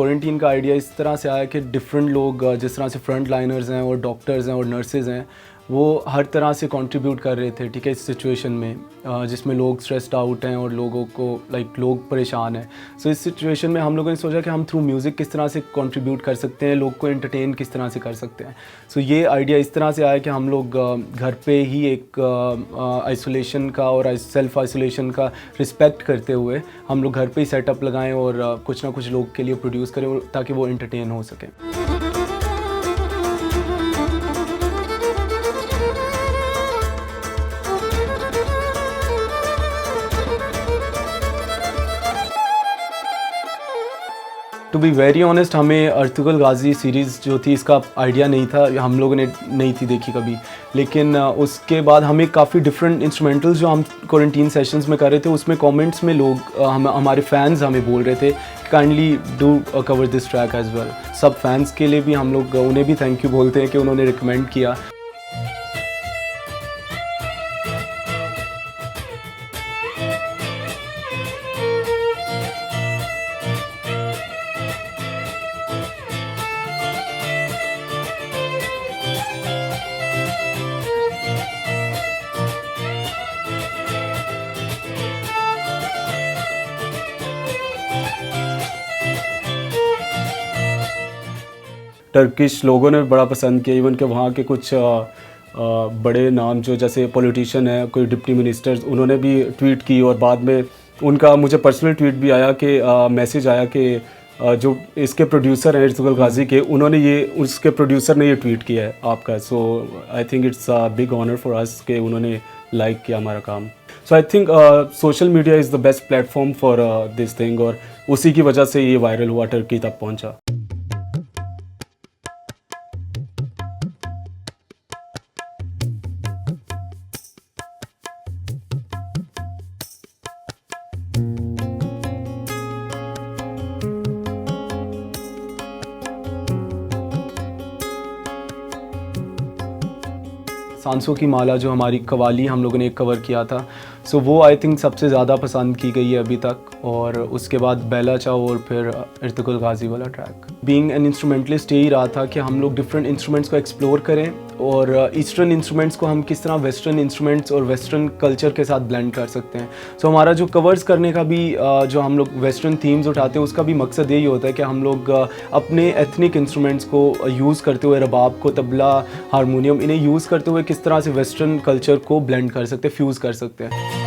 Quarantine का idea इस तरह से आया कि डिफरेंट लोग जिस तरह से फ्रंट लाइनर्स हैं और डॉक्टर्स हैं और नर्सेज़ हैं, वो हर तरह से कंट्रीब्यूट कर रहे थे, ठीक है, इस सिचुएशन में जिसमें लोग स्ट्रेस्ड आउट हैं और लोगों को लोग परेशान हैं। सो इस सिचुएशन में हम लोगों ने सोचा कि हम थ्रू म्यूज़िक किस तरह से कंट्रीब्यूट कर सकते हैं, लोग को एंटरटेन किस तरह से कर सकते हैं। सो ये आइडिया इस तरह से आया कि हम लोग घर पे ही एक आइसोलेशन का और सेल्फ आइसोलेशन का रिस्पेक्ट करते हुए हम लोग घर पे ही सेटअप लगाएं और कुछ ना कुछ लोग के लिए प्रोड्यूस करें ताकि वो एंटरटेन हो सकें। टू बी वेरी ऑनेस्ट, हमें अर्तुगरुल गाजी सीरीज़ जो थी इसका आइडिया नहीं था, हम लोगों ने नहीं थी देखी कभी। लेकिन उसके बाद हमें काफ़ी डिफरेंट इंस्ट्रूमेंटल्स जो हम क्वारंटीन सेशंस में कर रहे थे, उसमें कमेंट्स में लोग हमारे फैंस हमें बोल रहे थे kindly do cover this track as well. सब फैंस के लिए भी हम लोग उन्हें भी थैंक यू बोलते हैं कि उन्होंने रिकमेंड किया। टर्किश लोगों ने बड़ा पसंद किया, इवन कि वहाँ के कुछ बड़े नाम जो जैसे पॉलिटिशियन है, कोई डिप्टी मिनिस्टर्स, उन्होंने भी ट्वीट की और बाद में उनका मुझे पर्सनल ट्वीट भी आया कि मैसेज आया कि जो इसके प्रोड्यूसर हैं अर्तुगरुल गाजी के, उन्होंने उसके प्रोड्यूसर ने ये ट्वीट किया है आपका। So I think it's a big honour for us कि उन्होंने लाइक किया हमारा काम। So I think social media is the best platform for this thing, और उसी की वजह से ये वायरल हुआ, टर्की तक पहुँचा। सांसों की माला जो हमारी कवाली हम लोगों ने एक कवर किया था, सो वो आई थिंक सबसे ज़्यादा पसंद की गई है अभी तक। और उसके बाद बेला चाओ और फिर अर्तुगरुल गाजी वाला ट्रैक। बीइंग एन इंस्ट्रूमेंटलिस्ट यही रहा था कि हम लोग डिफरेंट इंस्ट्रूमेंट्स को एक्सप्लोर करें और ईस्टर्न इंस्ट्रूमेंट्स को हम किस तरह वेस्टर्न इंस्ट्रूमेंट्स और वेस्टर्न कल्चर के साथ ब्लेंड कर सकते हैं। सो हमारा जो कवर्स करने का भी जो हम लोग वेस्टर्न थीम्स उठाते हैं, उसका भी मकसद यही होता है कि हम लोग अपने एथनिक इंस्ट्रूमेंट्स को यूज़ करते हुए, रबाब को, तबला, हारमोनियम, इन्हें यूज़ करते हुए किस तरह से वेस्टर्न कल्चर को ब्लेंड कर सकते हैं, फ्यूज़ कर सकते हैं।